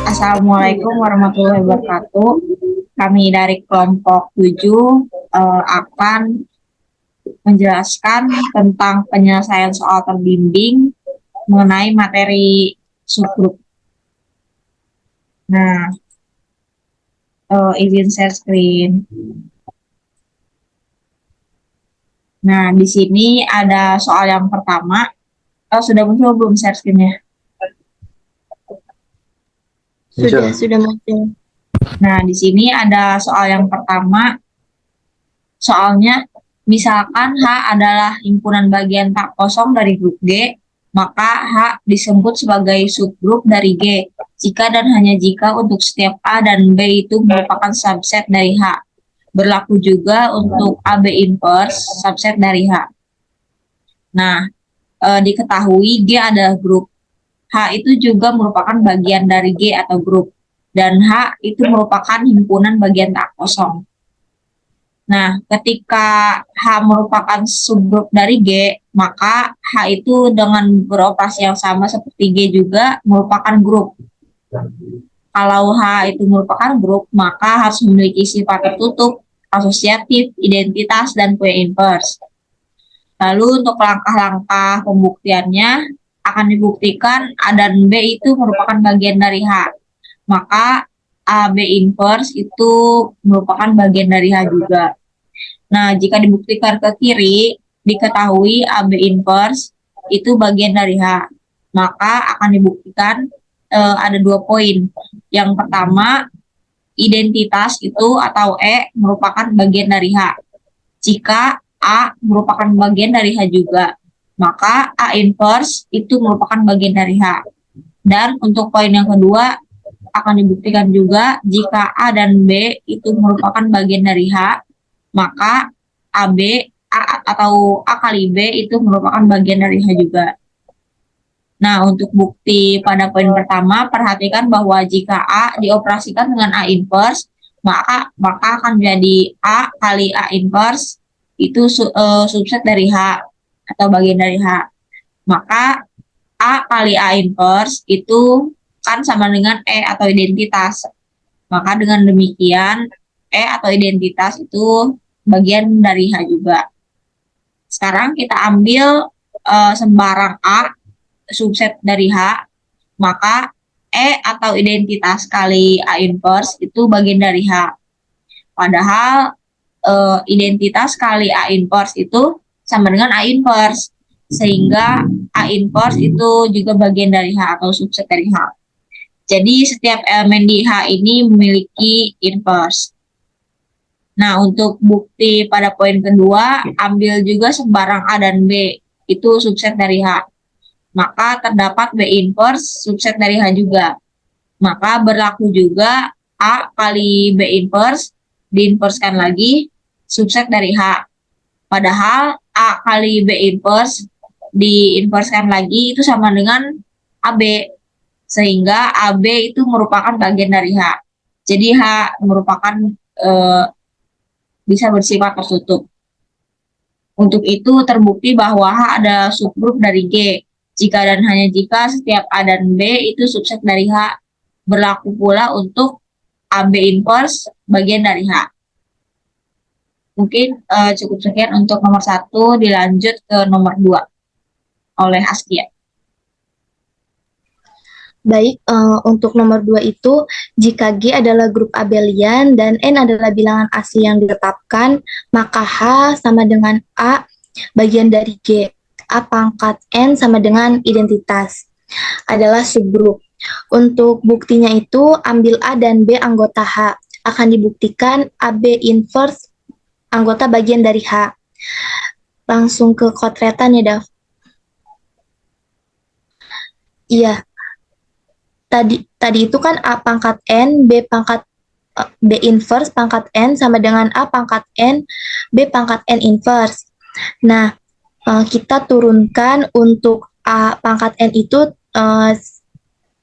Assalamualaikum warahmatullahi wabarakatuh. Kami dari kelompok 7 akan menjelaskan tentang penyelesaian soal terbimbing mengenai materi subgrup. Nah, izin share screen. Nah, di sini ada soal yang pertama. Sudah muncul belum share screen-nya? Sudah muncul. Nah, di sini ada soal yang pertama. Soalnya, misalkan H adalah himpunan bagian tak kosong dari grup G, maka H disebut sebagai subgrup dari G, jika dan hanya jika untuk setiap A dan B itu merupakan subset dari H. Berlaku juga untuk AB inverse subset dari H. Nah, diketahui G adalah grup. H itu juga merupakan bagian dari G atau grup. Dan H itu merupakan himpunan bagian tak kosong. Nah, ketika H merupakan subgrup dari G, maka H itu dengan beroperasi yang sama seperti G juga merupakan grup. Kalau H itu merupakan grup, maka harus memiliki sifat tertutup, asosiatif, identitas, dan punya inverse. Lalu untuk langkah-langkah pembuktiannya, akan dibuktikan A dan B itu merupakan bagian dari H. Maka AB inverse itu merupakan bagian dari H juga. Nah, jika dibuktikan ke kiri, diketahui AB inverse itu bagian dari H. Maka akan dibuktikan ada 2 poin. Yang pertama, identitas itu atau E merupakan bagian dari H. Jika A merupakan bagian dari H juga, maka A inverse itu merupakan bagian dari H. Dan untuk poin yang kedua, akan dibuktikan juga jika A dan B itu merupakan bagian dari H, maka AB atau A kali B itu merupakan bagian dari H juga. Nah, untuk bukti pada poin pertama, perhatikan bahwa jika A dioperasikan dengan A inverse, maka akan jadi A kali A inverse itu subset dari H atau bagian dari H. Maka A kali A inverse itu kan sama dengan E atau identitas. Maka dengan demikian E atau identitas itu bagian dari H juga. Sekarang kita ambil sembarang A subset dari H, maka E atau identitas kali A inverse itu bagian dari H. Padahal identitas kali A inverse itu sama dengan A inverse, sehingga A inverse itu juga bagian dari H atau subset dari H. Jadi setiap elemen di H ini memiliki inverse. Nah, untuk bukti pada poin kedua, ambil juga sembarang A dan B, itu subset dari H. Maka terdapat B inverse subset dari H juga. Maka berlaku juga A kali B inverse, diinverskan lagi, subset dari H. Padahal A kali B inverse, diinverskan lagi, itu sama dengan AB. Sehingga AB itu merupakan bagian dari H. Jadi H merupakan bisa bersifat tertutup. Untuk itu terbukti bahwa H ada subgrup dari G. Jika dan hanya jika setiap A dan B itu subset dari H. Berlaku pula untuk AB inverse bagian dari H. Mungkin cukup sekian untuk nomor 1, dilanjut ke nomor 2 oleh Askia. Baik, untuk nomor 2 itu, jika G adalah grup abelian dan N adalah bilangan asli yang ditetapkan, maka H sama dengan A bagian dari G. A pangkat N sama dengan identitas adalah subgrup. Untuk buktinya itu, ambil A dan B anggota H. Akan dibuktikan AB inverse anggota bagian dari H. Langsung ke kotretan ya, Dav. Iya. Tadi itu kan A pangkat N, B inverse pangkat N sama dengan A pangkat N, B pangkat N inverse. Nah, kita turunkan untuk A pangkat N itu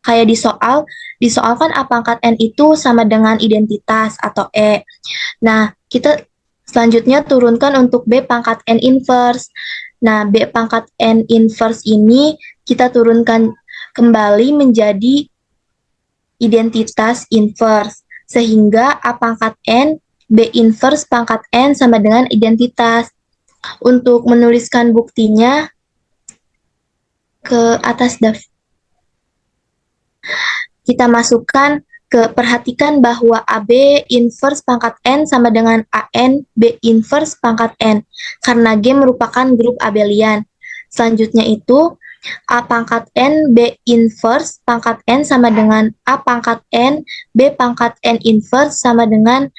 kayak di soal kan A pangkat N itu sama dengan identitas atau E. Nah, kita selanjutnya turunkan untuk B pangkat N inverse. Nah, B pangkat N inverse ini kita turunkan kembali menjadi identitas inverse. Sehingga A pangkat N, B inverse pangkat N sama dengan identitas. Untuk menuliskan buktinya, ke atas kita masukkan perhatikan bahwa AB inverse pangkat N sama dengan AN B inverse pangkat N, karena G merupakan grup abelian. Selanjutnya itu A pangkat N B inverse pangkat N sama dengan A pangkat N B pangkat N inverse sama dengan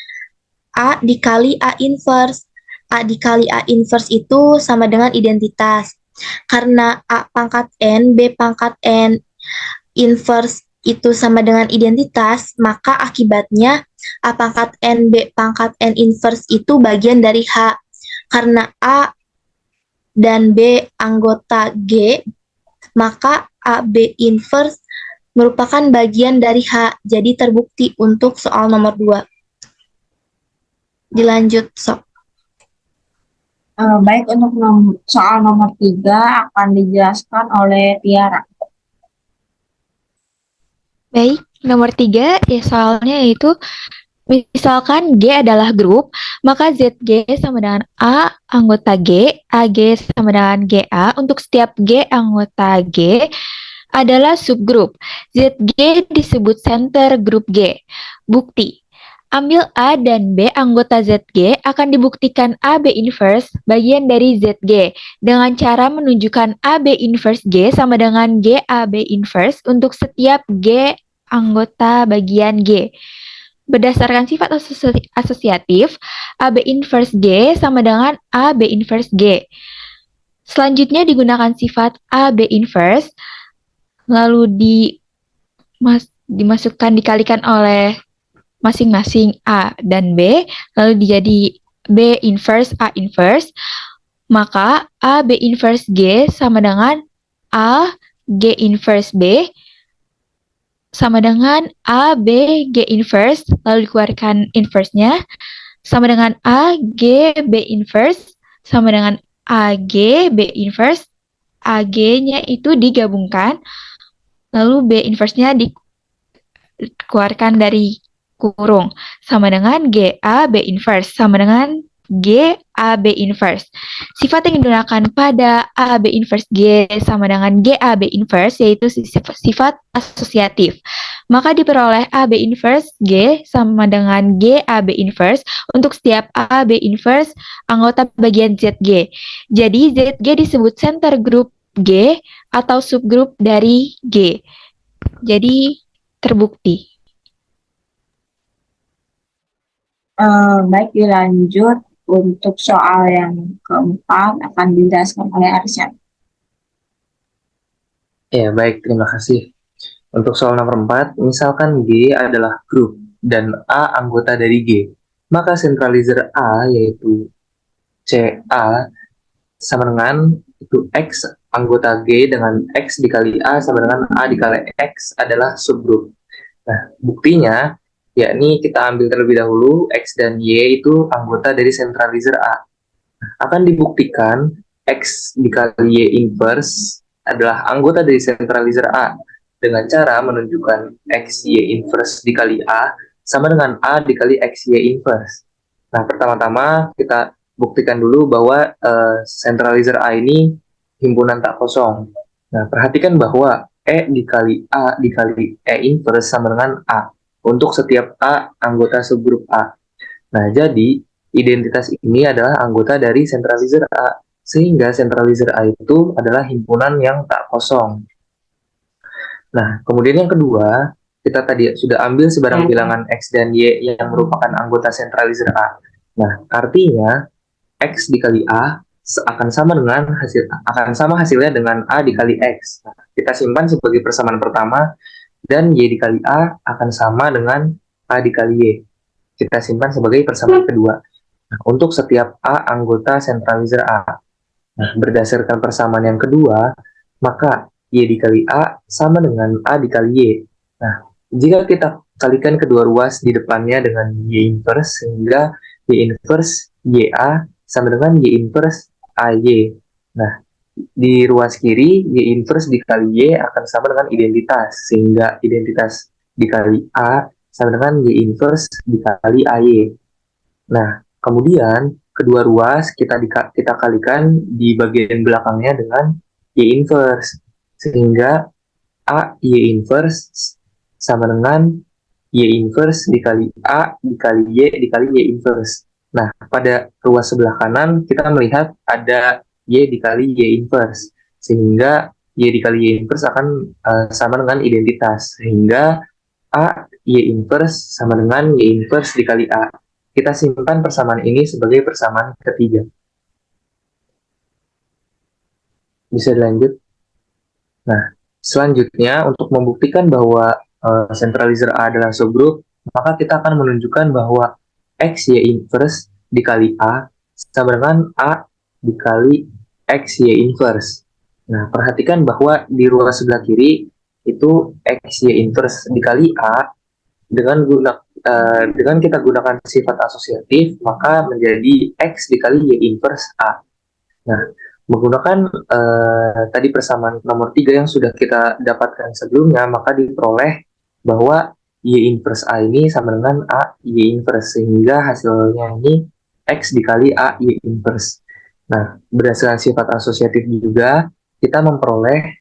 A dikali A inverse. A dikali A inverse itu sama dengan identitas. Karena A pangkat N B pangkat N inverse itu sama dengan identitas, maka akibatnya A pangkat N B pangkat N inverse itu bagian dari H. Karena A dan B anggota G, maka A B inverse merupakan bagian dari H. Jadi terbukti untuk soal nomor 2. Dilanjut, Sok. Baik, untuk soal nomor 3 akan dijelaskan oleh Tiara. Baik, nomor 3 ya soalnya yaitu misalkan G adalah grup, maka ZG sama dengan A anggota G, AG sama dengan GA. Untuk setiap G anggota G adalah subgrup. ZG disebut center grup G. Bukti. Ambil A dan B anggota ZG akan dibuktikan AB inverse bagian dari ZG dengan cara menunjukkan AB inverse G sama dengan G AB inverse untuk setiap G anggota bagian G. Berdasarkan sifat asosiatif, AB inverse G sama dengan AB inverse G. Selanjutnya digunakan sifat AB inverse, lalu dimasukkan dikalikan oleh masing-masing A dan B, lalu dijadi B inverse A inverse, maka A B inverse G sama dengan A G inverse B sama dengan A B G inverse, lalu dikeluarkan inverse-nya, sama dengan A G B inverse, sama dengan A G B inverse, A G-nya itu digabungkan, lalu B inverse-nya dikeluarkan dari kurung, sama dengan GA B inverse, sama dengan GA B inverse. Sifat yang digunakan pada A B inverse G sama dengan GA B inverse yaitu sifat asosiatif. Maka diperoleh A B inverse G sama dengan GA B inverse untuk setiap A B inverse anggota bagian ZG. Jadi ZG disebut center group G atau subgrup dari G. Jadi terbukti. Baik, dilanjut. Untuk soal yang keempat akan dijelaskan oleh Arsyad. Ya, baik, terima kasih. Untuk soal nomor 4, misalkan G adalah grup dan A anggota dari G, maka sentralizer A yaitu CA sama dengan itu X anggota G dengan X dikali A sama dengan A dikali X adalah subgrup. Nah, buktinya yakni kita ambil terlebih dahulu X dan Y itu anggota dari sentralizer A. Akan dibuktikan X dikali Y inverse adalah anggota dari sentralizer A dengan cara menunjukkan X Y inverse dikali A sama dengan A dikali X Y inverse. Nah, pertama-tama kita buktikan dulu bahwa sentralizer A ini himpunan tak kosong. Nah, perhatikan bahwa E dikali A dikali E inverse sama dengan A untuk setiap A anggota subgrup A. Nah, jadi identitas ini adalah anggota dari sentralizer A, sehingga sentralizer A itu adalah himpunan yang tak kosong. Nah, kemudian yang kedua, kita tadi sudah ambil sebarang bilangan X dan Y yang merupakan anggota sentralizer A. Nah, artinya X dikali A akan sama hasilnya dengan A dikali X. Nah, kita simpan sebagai persamaan pertama, dan Y dikali A akan sama dengan A dikali Y. Kita simpan sebagai persamaan kedua. Nah, untuk setiap A anggota sentralizer A. Nah, berdasarkan persamaan yang kedua, maka Y dikali A sama dengan A dikali Y. Nah, jika kita kalikan kedua ruas di depannya dengan Y inverse, sehingga Y inverse YA sama dengan Y inverse AY. Nah, di ruas kiri, Y inverse dikali Y akan sama dengan identitas, sehingga identitas dikali A sama dengan Y inverse dikali AY. Nah, kemudian kedua ruas kita kalikan di bagian belakangnya dengan Y inverse. Sehingga A Y inverse sama dengan Y inverse dikali A dikali Y inverse. Nah, pada ruas sebelah kanan kita melihat ada Y dikali Y inverse. Sehingga Y dikali Y inverse akan sama dengan identitas. Sehingga A Y inverse sama dengan Y inverse dikali A. Kita simpan persamaan ini sebagai persamaan ketiga. Bisa dilanjut? Nah, selanjutnya untuk membuktikan bahwa centralizer A adalah subgroup, maka kita akan menunjukkan bahwa X Y inverse dikali A sama dengan A dikali X Y inverse. Nah, perhatikan bahwa di ruas sebelah kiri itu X Y inverse dikali A dengan kita gunakan sifat asosiatif, maka menjadi X dikali Y inverse A. Nah, menggunakan tadi persamaan nomor 3 yang sudah kita dapatkan sebelumnya, maka diperoleh bahwa Y inverse A ini sama dengan A Y inverse, sehingga hasilnya ini X dikali A Y inverse. Nah, berdasarkan sifat asosiatif juga, kita memperoleh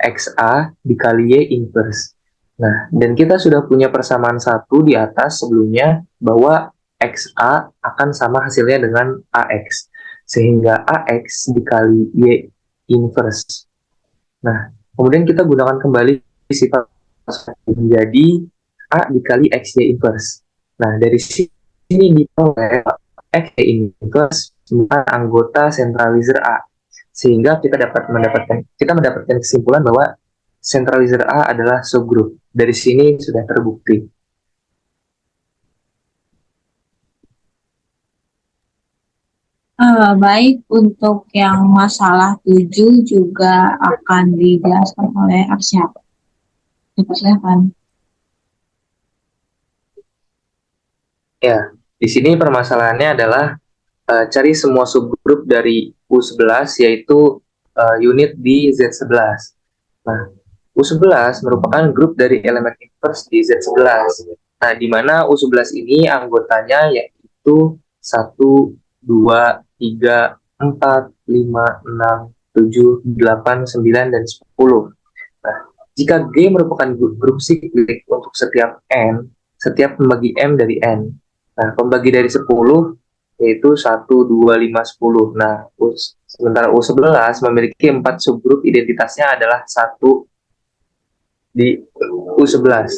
XA dikali Y inverse. Nah, dan kita sudah punya persamaan satu di atas sebelumnya, bahwa XA akan sama hasilnya dengan AX. Sehingga AX dikali Y inverse. Nah, kemudian kita gunakan kembali sifat menjadi A dikali X Y inverse. Nah, dari sini diperoleh X Y inverse merupakan anggota centralizer A. Sehingga kita mendapatkan kesimpulan bahwa centralizer A adalah subgroup. Dari sini sudah terbukti. Baik, untuk yang masalah 7 juga akan dijelaskan oleh Arsyad. Silakan. Ya, di sini permasalahannya adalah cari semua subgroup dari U11, yaitu unit di Z11. Nah, U11 merupakan grup dari elemen inverse di Z11. Nah, di mana U11 ini anggotanya yaitu 1, 2, 3, 4, 5, 6, 7, 8, 9, dan 10. Nah, jika G merupakan grup siklik untuk setiap N, setiap pembagi M dari N. Nah, pembagi dari 10 yaitu 1, 2, 5, 10. Nah, sementara U11 memiliki 4 subgrup, identitasnya adalah 1 di U11.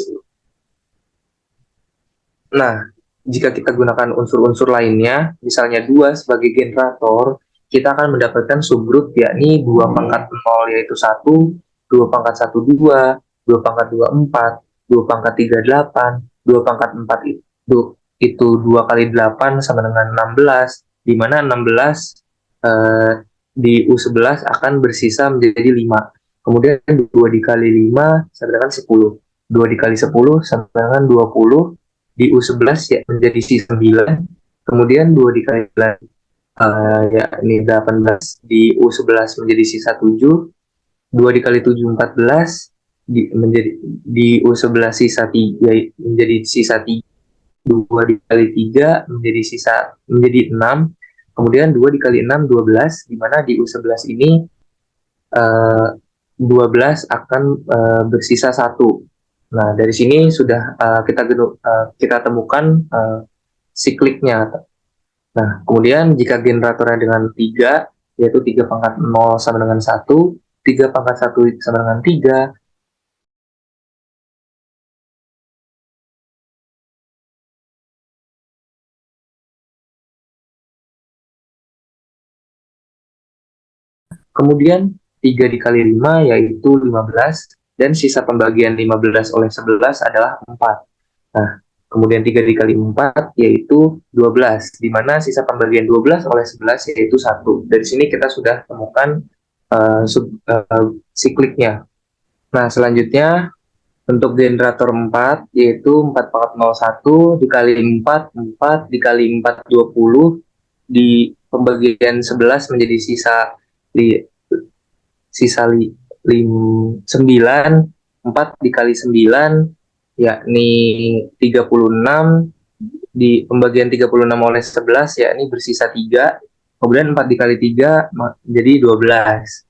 Nah, jika kita gunakan unsur-unsur lainnya, misalnya 2 sebagai generator, kita akan mendapatkan subgrup yakni 2 pangkat 0 yaitu 1, 2 pangkat 1, 2, 2 pangkat 2, 4, 2 pangkat 3, 8, 2 pangkat 4 itu 2 kali 8 sama dengan 16, di mana 16 di U11 akan bersisa menjadi 5. Kemudian 2 dikali 5 sama dengan 10. 2 dikali 10 sama dengan 20. Di U11 ya menjadi sisa 9. Kemudian 2 dikali 9 ya ini 18. Di U11 menjadi sisa 7. 2 dikali 7 14. Di U11 sisa 3 menjadi sisa 3. 2 dikali 3 menjadi 6. Kemudian 2 dikali 6 12, di mana di U11 ini 12 akan bersisa 1. Nah, dari sini sudah kita temukan sikliknya. Nah, kemudian jika generatornya dengan 3, yaitu 3 pangkat 0 sama dengan 1, 3 pangkat 1 sama dengan 3, kemudian 3 dikali 5 yaitu 15, dan sisa pembagian 15 oleh 11 adalah 4. Nah, kemudian 3 dikali 4 yaitu 12, di mana sisa pembagian 12 oleh 11 yaitu 1. Dari sini kita sudah temukan sikliknya. Nah, selanjutnya untuk generator 4 yaitu 4 pangkat 01 dikali 4, 4 dikali 4 20, di pembagian 11 menjadi sisa 9, 4 dikali 9 yakni 36 di pembagian 36 oleh 11 yakni bersisa 3. Kemudian 4 dikali 3 jadi 12.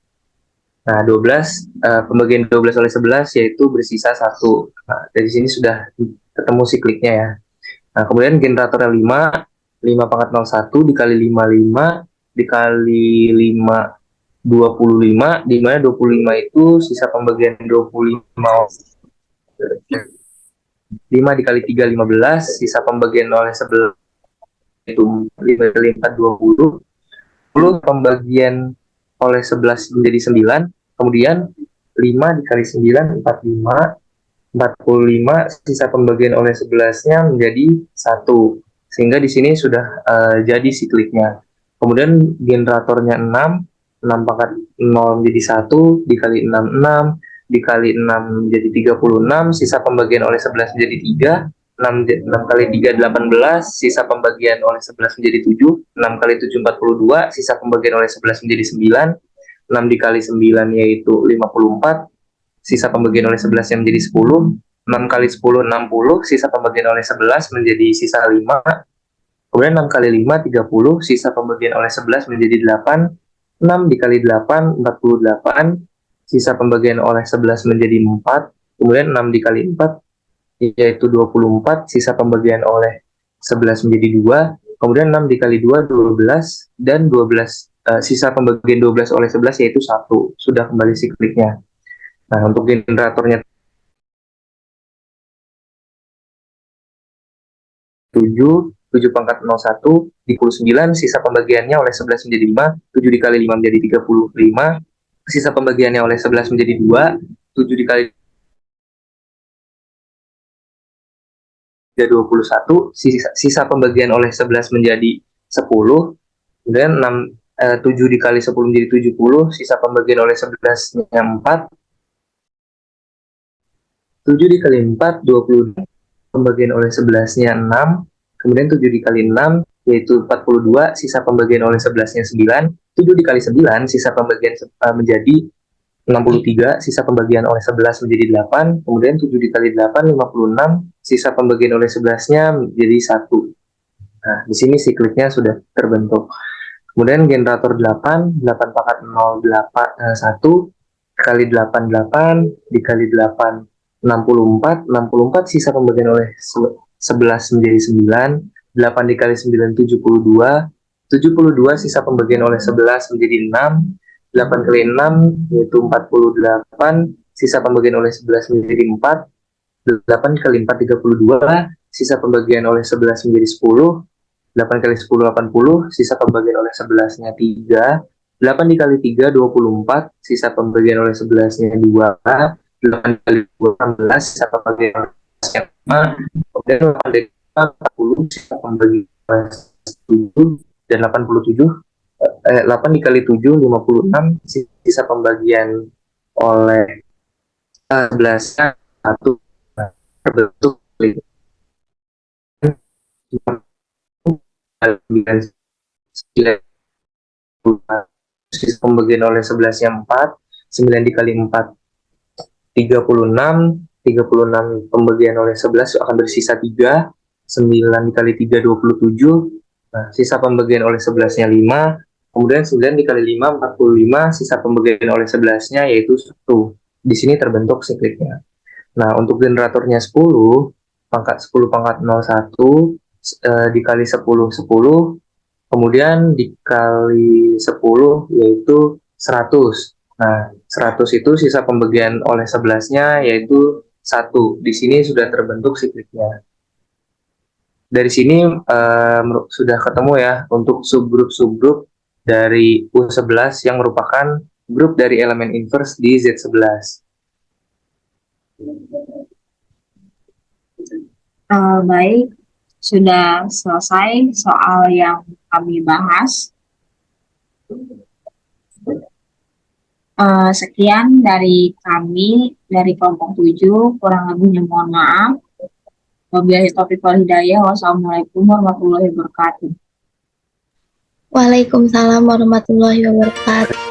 Nah, 12 pembagian 12 oleh 11 yaitu bersisa 1. Nah, dari sini sudah ketemu sikliknya ya. Nah, kemudian generatornya 5 pangkat 01 dikali 55 dikali 5 25, di mana 25 itu sisa pembagian 25 5 dikali 3 15, sisa pembagian oleh 11 itu 5 kali 4 20, 10 pembagian oleh 11 menjadi 9, kemudian 5 dikali 9 45, 45 sisa pembagian oleh 11-nya menjadi 1. Sehingga di sini sudah jadi sikliknya. Kemudian generatornya 6 pangkat 0 menjadi 1 dikali 6 6 dikali 6 menjadi 36, sisa pembagian oleh 11 menjadi 3, 6 kali 3 18, sisa pembagian oleh 11 menjadi 7, 6 kali 7 42, sisa pembagian oleh 11 menjadi 9, 6 dikali 9 yaitu 54, sisa pembagian oleh 11 yang menjadi 10, 6 kali 10 60, sisa pembagian oleh 11 menjadi sisa 5, kemudian 6 kali 5 30, sisa pembagian oleh 11 menjadi 8, 6 dikali 8 48, sisa pembagian oleh 11 menjadi 4, kemudian 6 dikali 4 yaitu 24, sisa pembagian oleh 11 menjadi 2, kemudian 6 dikali 2 12, dan 12 sisa pembagian 12 oleh 11 yaitu 1. Sudah kembali sikliknya. Nah, untuk generatornya 7 pangkat 01 dikali 9, sisa pembagiannya oleh 11 menjadi 5, 7 dikali 5 menjadi 35, sisa pembagiannya oleh 11 menjadi 2, 7 dikali 3 21, sisa pembagian oleh 11 menjadi 10, kemudian 7 dikali 10 menjadi 70, sisa pembagian oleh 11-nya 4, 7 dikali 4 20, pembagian oleh 11-nya 6, kemudian 7 dikali 6 yaitu 42, sisa pembagian oleh 11-nya 9, 7 dikali 9 sisa pembagian menjadi 63, sisa pembagian oleh 11 menjadi 8, kemudian 7 dikali 8 56, sisa pembagian oleh 11-nya menjadi 1. Nah, di sini sikliknya sudah terbentuk. Kemudian generator 8 pangkat 1 kali 8 8 dikali 8 64, 64 sisa pembagian oleh 11 menjadi 9, 8 dikali 9 72, 72 sisa pembagian oleh 11 menjadi 6, 8 kali 6 yaitu 48, sisa pembagian oleh 11 menjadi 4, 8 kali 4 32, sisa pembagian oleh 11 menjadi 10, 8 kali 10 80, sisa pembagian oleh 11-nya 3, 8 dikali 3 24, sisa pembagian oleh 11-nya 2, 8 kali 2 16, sisa pembagian oleh 11-nya 5, kemudian 8 dari 5 40, sisa pembagian oleh 7, dan 87, 8 dikali 7 56, sisa pembagian oleh 11-nya 1, terbentuk sisa pembagian oleh 11-nya 4, 9 dikali 4 36, 36 pembagian oleh 11 akan bersisa 3, 9 dikali 3 27, nah, sisa pembagian oleh 11-nya 5, kemudian 9 dikali 5 45, sisa pembagian oleh 11-nya yaitu 1. Di sini terbentuk sikliknya. Nah, untuk generatornya 10 pangkat 01 dikali 10 10, kemudian dikali 10 yaitu 100. Nah, 100 itu sisa pembagian oleh 11-nya yaitu 1. Di sini sudah terbentuk sikliknya. Dari sini sudah ketemu ya untuk subgrup-subgrup dari U11 yang merupakan grup dari elemen inverse di Z11. Baik, sudah selesai soal yang kami bahas. Sekian dari kami, dari kelompok 7, kurang lebihnya mohon maaf. Wabillahi taufiq wal hidayah. Wassalamualaikum warahmatullahi wabarakatuh. Waalaikumsalam warahmatullahi wabarakatuh.